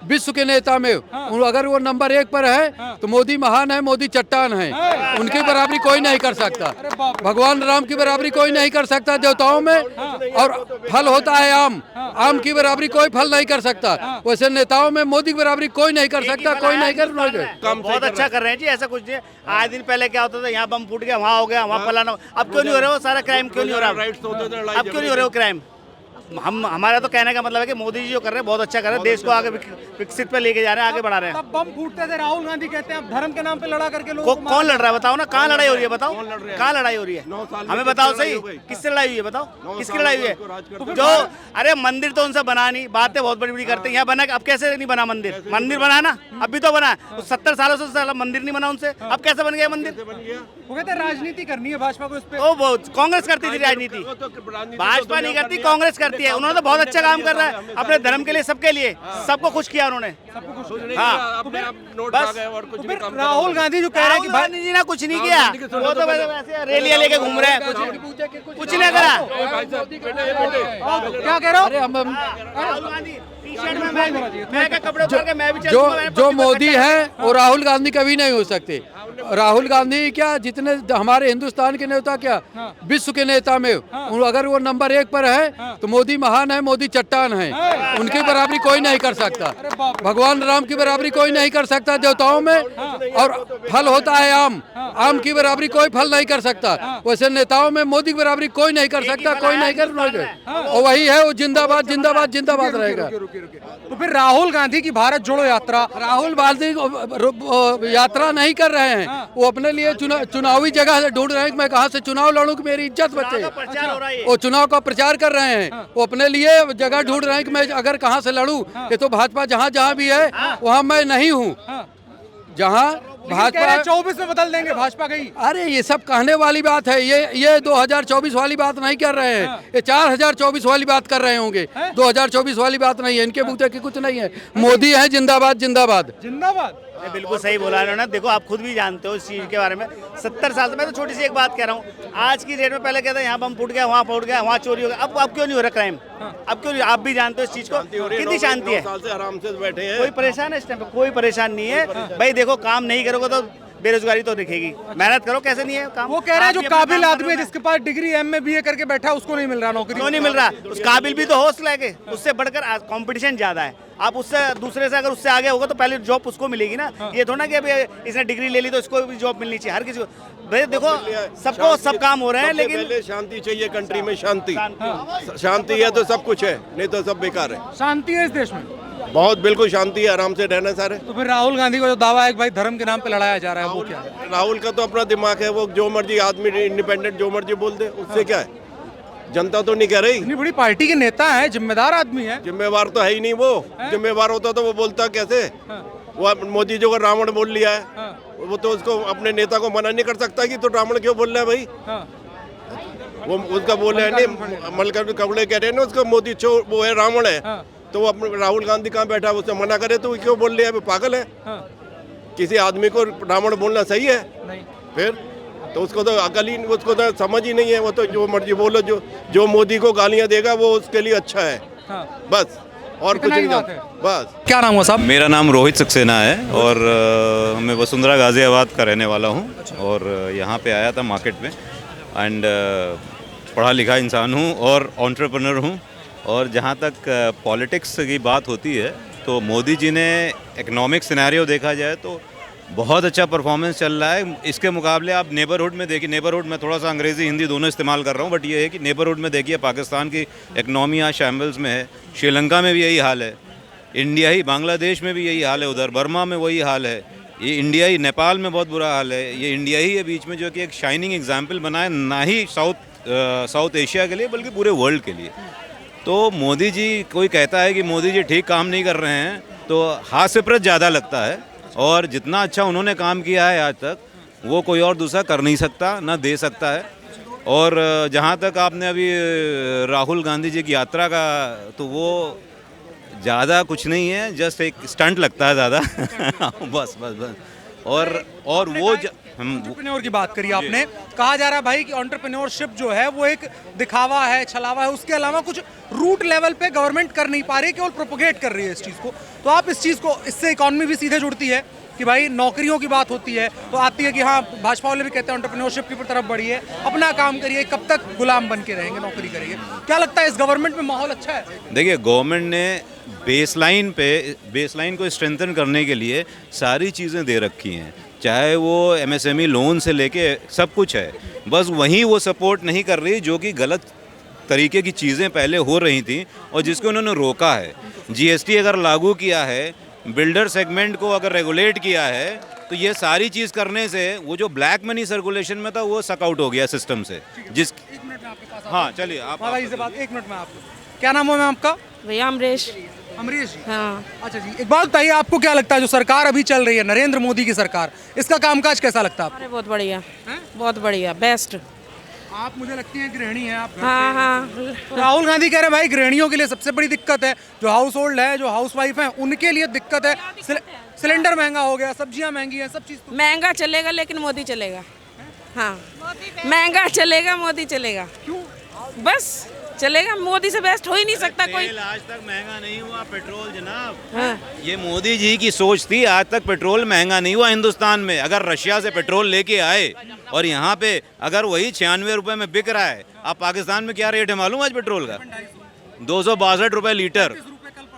विश्व के नेता में अगर वो नंबर 1 पर है तो मोदी महान है, मोदी चट्टान है। उनकी बराबरी कोई नहीं कर सकता। भगवान राम की बराबरी कोई नहीं कर सकता देवताओं में। और फल होता है आम, आम की बराबरी कोई फल नहीं कर सकता। वैसे नेताओं में मोदी की बराबरी कोई नहीं कर सकता, कोई नहीं कर सकता। बहुत अच्छा कर रहे हैं जी, ऐसा कुछ नहीं है। आज दिन पहले क्या होता था, यहाँ बम फूट गया, वहाँ हो गया, वहाँ फलाना। अब क्यों नहीं हो रहा वो सारा क्राइम, क्यों नहीं हो रहा? अब क्यों नहीं हो रहा वो क्राइम? हमारा तो कहने का मतलब है कि मोदी जी जो कर रहे हैं बहुत अच्छा कर रहे हैं, देश को आगे विकसित पे लेके जा रहे हैं, आगे बढ़ा रहे हैं। तब बम फूटते थे, राहुल गांधी कहते हैं अब धर्म के नाम पे लड़ा करके लोगों को कौन लड़ रहा है बताओ ना, कहाँ लड़ाई हो रही है बताओ, कहाँ लड़ाई हो रही है? हमें बताओ सही, किससे लड़ाई हुई है बताओ, किसकी लड़ाई हुई है? जो अरे मंदिर तो उनसे बना नहीं, बातें बहुत बड़ी बड़ी करते हैं। यहाँ बना, अब कैसे नहीं बना मंदिर? मंदिर बना ना, अभी तो बना। 70 सालों से मंदिर नहीं बना उनसे, अब कैसे बन गया मंदिर? वो कहते हैं राजनीति करनी है भाजपा को इस पे। वो कांग्रेस करती थी राजनीति, भाजपा नहीं करती, कांग्रेस करती है। उन्होंने तो बहुत अच्छा काम कर रहा है अपने धर्म के लिए, सबके लिए, सबको खुश किया उन्होंने। हाँ, बस राहुल गांधी जो कह रहे हैं कि भाई जी ने कुछ नहीं किया, वो तो वैसे रैलियां लेके घूम रहे हैं, कुछ नहीं करा। क्या कह रहे हो? राहुल गांधी टी-शर्ट में मैं क्या कपड़े उतार के मैं भी चलूंगा। जो मोदी है वो राहुल गांधी कभी नहीं हो सकते। राहुल गांधी क्या, जितने हमारे हिंदुस्तान के नेता क्या, विश्व के नेता में अगर वो नंबर 1 पर है तो मोदी महान है, मोदी चट्टान है। उनकी बराबरी कोई नहीं कर सकता। भगवान राम की बराबरी कोई नहीं कर सकता देवताओं में। और फल होता है आम, आम की बराबरी कोई फल नहीं कर सकता। वैसे नेताओं में मोदी की बराबरी कोई नहीं कर सकता, कोई नहीं कर सकता। और वही है, वो जिंदाबाद जिंदाबाद जिंदाबाद रहेगा। तो फिर राहुल गांधी की भारत जोड़ो यात्रा, राहुल गांधी यात्रा नहीं कर रहे हैं, वो अपने लिए चुनावी जगह ढूंढ रहे हैं कि मैं कहां से चुनाव लड़ूं कि मेरी इज्जत बचे। वो चुनाव का प्रचार कर रहे हैं, वो अपने लिए जगह ढूंढ रहे हैं कि मैं अगर कहां से लड़ूं। ये तो भाजपा जहां जहां भी है वहां मैं नहीं हूं। जहां भाजपा 24 में बदल देंगे भाजपा गई। अरे ये सब कहने वाली बात है। ये 2024 वाली बात नहीं कर रहे हैं, ये 4024 वाली बात कर रहे होंगे। 2024 वाली बात नहीं है, इनके बूते की कुछ नहीं है। मोदी है जिंदाबाद जिंदाबाद जिंदाबाद। बिल्कुल सही बोला उन्होंने। देखो आप खुद भी जानते हो इस चीज के बारे में। 70 साल से मैं तो छोटी सी एक बात कह रहा हूँ, आज की डेट में पहले कहते हैं यहाँ बम फूट गया, वहाँ फूट गया, वहाँ चोरी हो गया। अब क्यों नहीं हो रहा क्राइम? अब क्यों नहीं? आप भी जानते हो इस चीज को, कितनी शांति है। आराम से बैठे हैं, कोई परेशान है इस टाइम पे? कोई परेशान नहीं है भाई। देखो काम नहीं करोगे तो बेरोजगारी तो दिखेगी, मेहनत करो, कैसे नहीं है काम? वो कह रहा है जो काबिल आदमी है, जिसके पास डिग्री MA BA करके बैठा, उसको नहीं मिल रहा नौकरी। क्यों नहीं मिल रहा? उस काबिल भी तो हौसला है, उससे बढ़कर कंपटीशन ज्यादा है। आप उससे दूसरे से अगर उससे आगे होगा तो पहले जॉब उसको मिलेगी ना। ये थोड़ा कि अभी इसने डिग्री ले ली तो इसको भी जॉब मिलनी चाहिए, हर किसी को। भाई देखो सबको सब काम हो रहे हैं, लेकिन शांति चाहिए कंट्री में। शांति है तो सब कुछ है, नहीं तो सब बेकार है। शांति है इस देश में बहुत, बिल्कुल शांति है, आराम से रहना सारे। तो फिर राहुल गांधी का जो दावा है कि भाई धर्म के नाम पे लड़ाया जा रहा है, वो क्या है? राहुल का तो अपना दिमाग है, वो जो मर्जी आदमी इंडिपेंडेंट जो मर्जी बोल दे, उससे क्या है? जनता तो नहीं कह रही। इतनी बड़ी पार्टी के नेता है, जिम्मेदार आदमी है। जिम्मेवार तो है ही नहीं वो। जिम्मेवार होता तो वो बोलता कैसे? वो मोदी जी को रावण बोल लिया है, वो तो उसको अपने नेता को मना नहीं कर सकता कि तो रावण क्यों बोल रहा है भाई। वो उसका बोल रहे हैं नहीं, मलकर कपड़े कह रहे हैं ना उसको, मोदी चोर वो है, रावण है। तो वो अपने राहुल गांधी कहाँ बैठा है, उससे मना करे तो क्यों बोल रहा है? पागल है। किसी आदमी को रावण बोलना सही है? नहीं। फिर तो उसको तो अकल ही, उसको तो समझ ही नहीं है। वो तो जो मर्जी बोलो, जो मोदी को गालियां देगा वो उसके लिए अच्छा है। बस और कुछ नहीं। बस। क्या नाम हुआ साहब? मेरा नाम रोहित सक्सेना है और मैं वसुंधरा गाजियाबाद का रहने वाला हूँ। और यहाँ पे आया था मार्केट में। एंड पढ़ा लिखा इंसान हूँ और एंटरप्रेन्योर हूँ। और जहाँ तक पॉलिटिक्स की बात होती है तो मोदी जी ने इकोनॉमिक सिनेरियो देखा जाए तो बहुत अच्छा परफॉर्मेंस चल रहा है। इसके मुकाबले आप नेबरहुड में देखिए, नेबरहुड में थोड़ा सा अंग्रेज़ी हिंदी दोनों इस्तेमाल कर रहा हूँ, बट ये है कि नेबरहुड में देखिए पाकिस्तान की इकनॉमी आज शैम्बल्स में है, श्रीलंका में भी यही हाल है, इंडिया ही बांग्लादेश में भी यही हाल है, उधर बर्मा में वही हाल है, ये इंडिया ही नेपाल में बहुत बुरा हाल है। ये इंडिया ही है बीच में जो कि एक शाइनिंग एग्जाम्पल बना है, ना ही साउथ एशिया के लिए बल्कि पूरे वर्ल्ड के लिए। तो मोदी जी, कोई कहता है कि मोदी जी ठीक काम नहीं कर रहे हैं तो हास्यप्रद ज़्यादा लगता है। और जितना अच्छा उन्होंने काम किया है आज तक वो कोई और दूसरा कर नहीं सकता, ना दे सकता है। और जहाँ तक आपने अभी राहुल गांधी जी की यात्रा का, तो वो ज़्यादा कुछ नहीं है, जस्ट एक स्टंट लगता है ज़्यादा। बस बस बस। और वो हम एंटरप्रेन्योर की बात करी आपने, कहा जा रहा है भाई कि एंटरप्रेन्योरशिप जो है वो एक दिखावा है, छलावा है, उसके अलावा कुछ रूट लेवल पे गवर्नमेंट कर नहीं पा रही, केवल प्रोपोगेट कर रही है इस चीज़ को। तो आप इस चीज़ को, इससे इकॉनमी भी सीधे जुड़ती है कि भाई नौकरियों की बात होती है तो आती है कि हाँ, भाजपा वाले भी कहते हैं एंटरप्रेन्योरशिप की तरफ बढ़िए, अपना काम करिए, कब तक गुलाम बन के रहेंगे, नौकरी करेंगे। क्या लगता है इस गवर्नमेंट में माहौल अच्छा है? देखिए, गवर्नमेंट ने बेसलाइन को स्ट्रेंथन करने के लिए सारी चीज़ें दे रखी हैं, चाहे वो एमएसएमई लोन से लेके सब कुछ है, बस वहीं वो सपोर्ट नहीं कर रही जो कि गलत तरीके की चीज़ें पहले हो रही थी और जिसको उन्होंने रोका है। जीएसटी अगर लागू किया है, बिल्डर सेगमेंट को अगर रेगुलेट किया है, तो ये सारी चीज़ करने से वो जो ब्लैक मनी सर्कुलेशन में था वो सक आउट हो गया सिस्टम से। जिस एक मिनट में आपके पास हाँ, चलिए आप भाई से बात, एक मिनट में आपको, क्या नाम है मैम आपका? भैया अमरीश। अमरीश जी। हाँ, अच्छा जी, एक बात बताइए, आपको क्या लगता है जो सरकार अभी चल रही है, नरेंद्र मोदी की सरकार, इसका कामकाज कैसा लगता है आपको? अरे बहुत बढ़िया, हैं? बहुत बढ़िया, बेस्ट। आप मुझे लगती हैं गृहिणी हैं आप घर हाँ पे। हाँ, तो राहुल गांधी कह रहे हैं भाई गृहिणियों के लिए सबसे बड़ी दिक्कत है, जो हाउस होल्ड है, जो हाउस वाइफ है, उनके लिए दिक्कत है। सिलेंडर महंगा हो गया, सब्जियां महंगी हैं, सब चीज़ तो। महंगा चलेगा लेकिन मोदी चलेगा। हाँ, महंगा चलेगा, मोदी चलेगा। क्यों? बस चलेगा, मोदी से बेस्ट हो ही नहीं सकता कोई। तेल आज तक महंगा नहीं हुआ, पेट्रोल जनाब। हाँ, ये मोदी जी की सोच थी, आज तक पेट्रोल महंगा नहीं हुआ हिंदुस्तान में। अगर रशिया से पेट्रोल लेके आए और यहाँ पे अगर वही 96 रुपए में बिक रहा है, आप पाकिस्तान में क्या रेट है मालूम आज पेट्रोल का? 262 रुपए लीटर,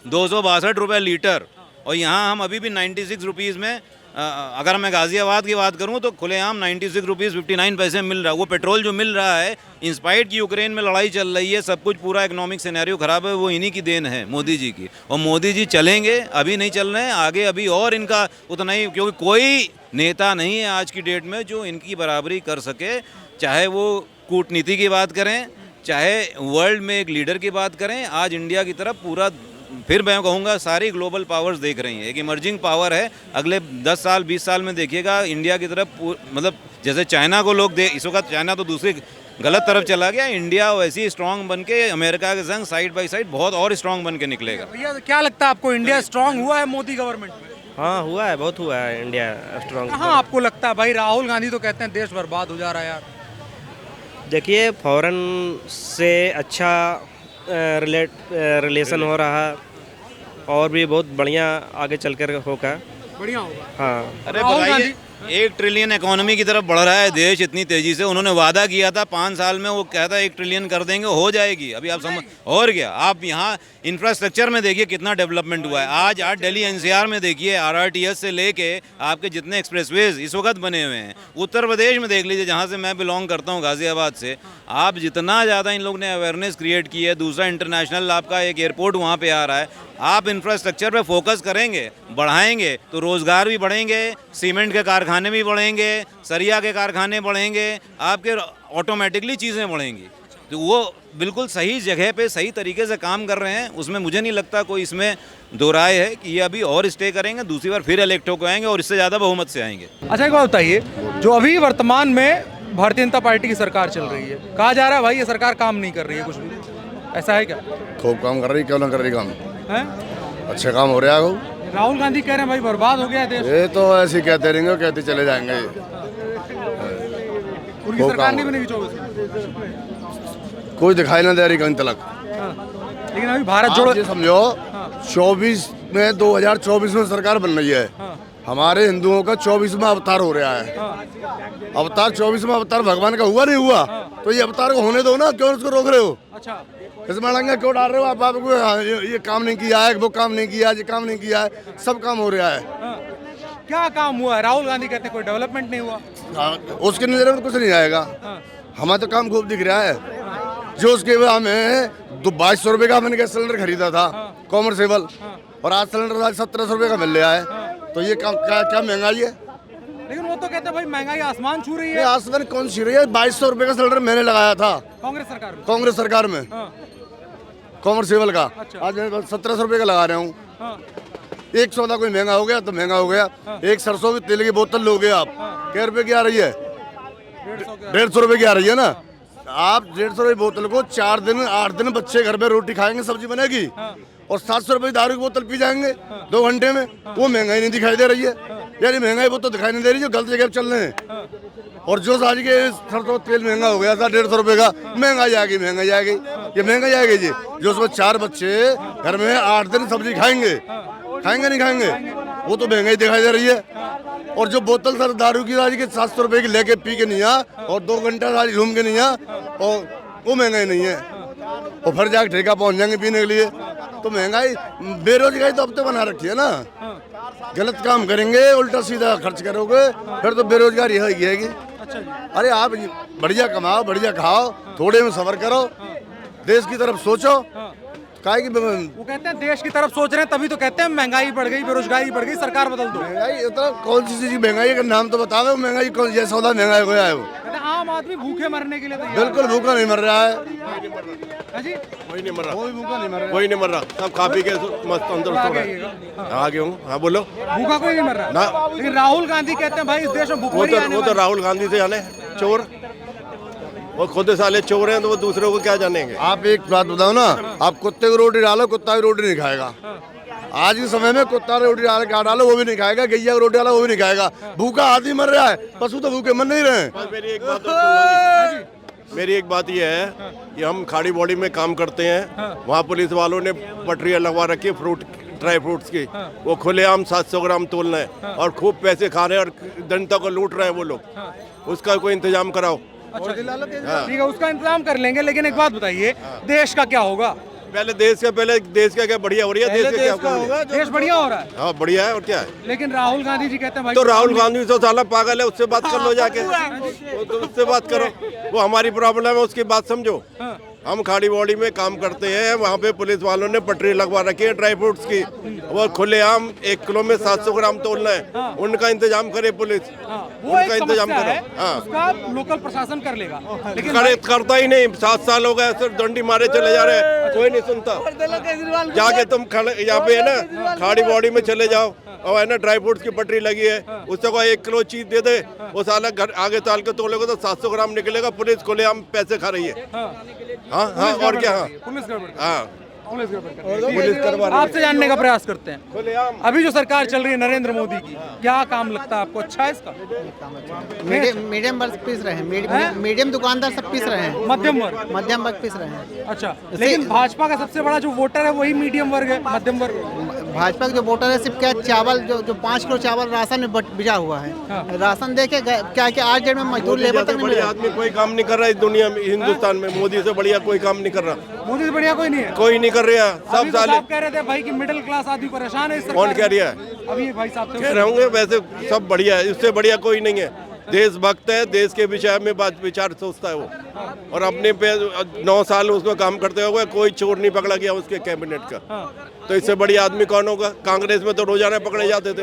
262 रुपए लीटर। और यहाँ हम अभी भी 96 रुपीज़ में, अगर मैं गाज़ियाबाद की बात करूँ तो खुलेआम 96 रुपीज़ 59 पैसे मिल रहा है। वो पेट्रोल जो मिल रहा है, इंस्पाइट की यूक्रेन में लड़ाई चल रही है, सब कुछ पूरा इकोनॉमिक सिनेरियो ख़राब है, वो इन्हीं की देन है, मोदी जी की। और मोदी जी चलेंगे, अभी नहीं चल रहे हैं, आगे अभी और इनका उतना ही, क्योंकि कोई नेता नहीं है आज की डेट में जो इनकी बराबरी कर सके, चाहे वो कूटनीति की बात करें, चाहे वर्ल्ड में एक लीडर की बात करें। आज इंडिया की तरफ पूरा, फिर मैं कहूँगा, सारी ग्लोबल पावर्स देख रही हैं, एक इमर्जिंग पावर है। अगले 10 साल 20 साल में देखिएगा इंडिया की तरफ, मतलब जैसे चाइना को लोग इस वक्त चाइना तो दूसरी गलत तरफ चला गया, इंडिया वैसे ही स्ट्रांग बन के अमेरिका के संग साइड बाई साइड बहुत और स्ट्रांग बन के निकलेगा। भैया क्या लगता है आपको, इंडिया स्ट्रांग हुआ है मोदी गवर्नमेंट में? हाँ हुआ है, बहुत हुआ है इंडिया स्ट्रांग। कहाँ आपको लगता है भाई? राहुल गांधी तो कहते हैं देश बर्बाद हो जा रहा है यार। देखिए, फॉरेन से अच्छा रिलेशन हो रहा, और भी बहुत बढ़िया आगे चलकर होगा, बढ़िया होगा। हाँ। अरे राहुल बताइए, 1 ट्रिलियन इकोनॉमी की तरफ बढ़ रहा है देश इतनी तेजी से। उन्होंने वादा किया था 5 साल में, वो कहता है 1 ट्रिलियन कर देंगे, हो जाएगी। अभी आप समझ, और क्या, आप यहाँ इंफ्रास्ट्रक्चर में देखिए कितना डेवलपमेंट हुआ है। आज दिल्ली एनसीआर में देखिए, आरआरटीएस से लेके आपके जितने एक्सप्रेसवेज इस वक्त बने हुए हैं। उत्तर प्रदेश में देख लीजिए, जहाँ से मैं बिलोंग करता हूँ, गाजियाबाद से, आप जितना ज़्यादा इन लोग ने अवेयरनेस क्रिएट की है। दूसरा, इंटरनेशनल आपका एक एयरपोर्ट वहाँ पे आ रहा है। आप इंफ्रास्ट्रक्चर पे फोकस करेंगे, बढ़ाएंगे, तो रोज़गार भी बढ़ेंगे, सीमेंट के कारखाने भी बढ़ेंगे, सरिया के कारखाने बढ़ेंगे, आपके ऑटोमेटिकली चीज़ें बढ़ेंगी। तो वो बिल्कुल सही जगह पे सही तरीके से काम कर रहे हैं, उसमें मुझे नहीं लगता कोई इसमें दो राय है कि ये अभी और स्टे करेंगे, दूसरी बार फिर इलेक्ट होकर आएंगे और इससे ज़्यादा बहुमत से आएंगे। अच्छा, एक बात बताइए, जो अभी वर्तमान में भारतीय जनता पार्टी की सरकार चल रही है, कहा जा रहा है भाई ये सरकार काम नहीं कर रही है कुछ भी, ऐसा है क्या? खूब काम कर रही, क्यों ना कर रही काम? हैं? अच्छे काम हो रहा है। राहुल गांधी कह रहे हैं भाई बर्बाद हो गया है देश। ये तो ऐसे ही कहते रहेंगे, कहते चले जाएंगे। उनकी खूब सरकार काम नहीं हो बनेगी 24 कोई दिखाई ना दे रही कहीं तक। लेकिन अभी भारत आप जोड़ो, ये समझो, 24 में 2024 में सरकार बन रही है। हमारे हिंदुओं का 24 में अवतार हो रहा है। अवतार 24 में अवतार भगवान का हुआ नहीं हुआ, तो ये अवतार को होने दो ना, क्यों उसको रोक रहे हो? अच्छा, इसमें लंगा क्यों डाल रहे हो आप? आपको ये काम नहीं किया है, वो काम नहीं किया है, ये काम नहीं किया है, सब काम हो रहा है। क्या काम हुआ है? राहुल गांधी कहते हैं कोई डेवलपमेंट नहीं हुआ। उसके नजर में कुछ नहीं आएगा। हमारा तो काम खूब दिख रहा है। जो उसके हमें 2200 रुपये का मैंने गैस सिलेंडर खरीदा था कॉमर्शियल, और आज सिलेंडर 1700 रुपये का मिल रहा है, तो ये काम क्या महंगाई है? लेकिन वो तो कहते हैं भाई महंगाई आसमान छू रही है। आसमान कौन सी रही है? 2200 रुपये का सिलेंडर मैंने लगाया था कांग्रेस सरकार में, कांग्रेस सरकार में, कॉमर्शियल का। अच्छा। आज मैं 1700 रुपये का लगा रहा हूँ। एक सौदा कोई महंगा हो गया तो महंगा हो गया। एक सरसों की तेल की बोतल लोगे आप, क्या रुपए की आ रही है? 150 रुपये की आ रही है ना। आप 150 रुपये बोतल को 4 दिन 8 दिन बच्चे घर पे रोटी खाएंगे, सब्जी बनेगी, और 700 रुपये दारू की बोतल पी जाएंगे 2 घंटे में। वो महंगाई नहीं दिखाई दे रही है। यानी महंगाई वो तो दिखाई नहीं दे रही जो गलत जगह पे चल रहे हैं। और जो आज के सरसों तेल महंगा हो गया था 150 रुपए का, महंगाई आ गई, महंगाई आ गई, ये महंगाई आएगी जी। जो उसमें 4 बच्चे घर में 8 दिन सब्जी खाएंगे, खाएंगे नहीं खाएंगे, वो तो महंगाई दिखाई दे रही है। और जो बोतल सर दारू की आज के 700 रुपए की लेके पी के नहीं आ और 2 घंटा आज घूम के नहीं आ, और वो महंगाई नहीं है। और फिर जाकर ठेका पहुंच जाएंगे पीने के लिए। तो महंगाई, बेरोजगारी तो अब तो बना रखी है ना। गलत काम करेंगे, उल्टा सीधा खर्च करोगे, फिर तो बेरोजगारी है। अरे आप बढ़िया कमाओ, बढ़िया खाओ, थोड़े में सफर करो, देश की तरफ सोचो। काहे की वो कहते हैं देश की तरफ सोच रहे हैं, तभी तो कहते हैं महंगाई बढ़ गई, बेरोजगारी बढ़ गई, सरकार बदल दो। महंगाई इतना कौन सी चीज महंगाई का नाम तो बताओ, महंगाई कौन सा सौदा महंगा हो है? वो आम आदमी भूखे मरने के लिए तैयार। बिल्कुल भूखा नहीं मर रहा है जी, कोई नहीं मर रहा, कोई भूखा नहीं मर रहा, कोई नहीं मर रहा, सब खा पी के मस्त तंदुरुस्त हो रहे हैं। आगे हूँ, हाँ बोलो। भूखा कोई नहीं मर रहा ना। लेकिन राहुल गांधी कहते हैं भाई इस देश में भूखमरी आने वो तो राहुल गांधी से जाने चोर, वो खुद साले चोर हैं, तो वो दूसरों को क्या जानेंगे। आप एक बात बताओ ना, आप कुत्ते को रोटी डालो, कुत्ता भी रोटी नहीं खाएगा। आज के समय में कुत्ता रोटी डालो वो भी नहीं खाएगा, गैया को रोटी डालो वो भी नहीं खाएगा। भूखा आदमी मर रहा है, पशु तो भूखे मर नहीं रहे हैं। मेरी एक बात ये है कि हम खाड़ी बॉडी में काम करते हैं, वहाँ पुलिस वालों ने पटरियाँ लगवा रखी है फ्रूट, ड्राई फ्रूट्स की, वो खुलेआम 700 ग्राम तोलना है और खूब पैसे खा रहे हैं और जनता को लूट रहे हैं वो लोग। उसका कोई इंतजाम कराओ। अच्छा, ठीक है, उसका इंतजाम कर लेंगे। लेकिन एक बात बताइए, देश का क्या होगा? पहले देश का क्या बढ़िया हो रही है, देश का क्या होगा? देश बढ़िया हो रहा है। हाँ बढ़िया है, और क्या है। लेकिन राहुल गांधी जी कहते हैं भाई, तो राहुल गांधी तो साला पागल है, उससे बात कर लो जाके, तो उससे बात करो, वो हमारी प्रॉब्लम है, उसकी बात समझो। हम खाड़ी बॉडी में काम करते हैं, वहाँ पे पुलिस वालों ने पटरी लगवा रखी है ड्राई फ्रूट्स की, वो खुलेआम 1 किलो में 700 ग्राम तोलना है, उनका इंतजाम करे पुलिस, उनका इंतजाम करो। हाँ, उसका लोकल प्रशासन कर लेगा, लेकिन करता ही नहीं। 7 साल हो गए सिर्फ डंडी मारे चले जा रहे हैं, कोई नहीं सुनता। जाके तुम यहाँ पे है ना खाड़ी बॉडी में चले जाओ, और है ना ड्राई फ्रूट्स की पटरी लगी है, उससे कोई 1 किलो चीज दे दे, वो साला घर आगे चाल के तोलेगा तो 700 ग्राम निकलेगा। पुलिस खुलेआम पैसे खा रही है। हाँ हाँ, और क्या? हाँ पुलिस गड़बड़, हाँ पुलिस गड़बड़। आपसे जानने का प्रयास करते हैं, अभी जो सरकार चल रही है नरेंद्र मोदी की, क्या काम लगता है आपको अच्छा है इसका? मीडियम वर्ग पीस रहे हैं, मीडियम दुकानदार सब पीस रहे हैं, मध्यम वर्ग पीस रहे हैं। अच्छा, लेकिन भाजपा का सबसे बड़ा जो वोटर है वही मीडियम वर्ग है, मध्यम वर्ग। भाजपा का जो वोटर है सिर्फ क्या चावल, जो 5 किलो चावल राशन में बिजा हुआ है। राशन देके क्या कि आज डेट में मजदूर लेबर तक नहीं मिल रहा। आदमी कोई काम नहीं कर रहा इस दुनिया में, हिंदुस्तान में मोदी से बढ़िया कोई काम नहीं कर रहा। मोदी से बढ़िया कोई नहीं है, कोई नहीं कर रहा। सब साले आप कह रहे थे भाई कि मिडिल क्लास आदमी परेशान है। कौन कह रहा है? अभी भाई साहब कह रहे होंगे, वैसे सब बढ़िया है, इससे बढ़िया कोई नहीं है। देशभक्त है, देश के विषय में बात विचार सोचता है वो, और अपने पे 9 साल उसको काम करते हुए कोई चोर नहीं पकड़ा गया उसके कैबिनेट का। तो इससे बड़ी आदमी कौन होगा? कांग्रेस में तो रोजाना पकड़े जाते थे।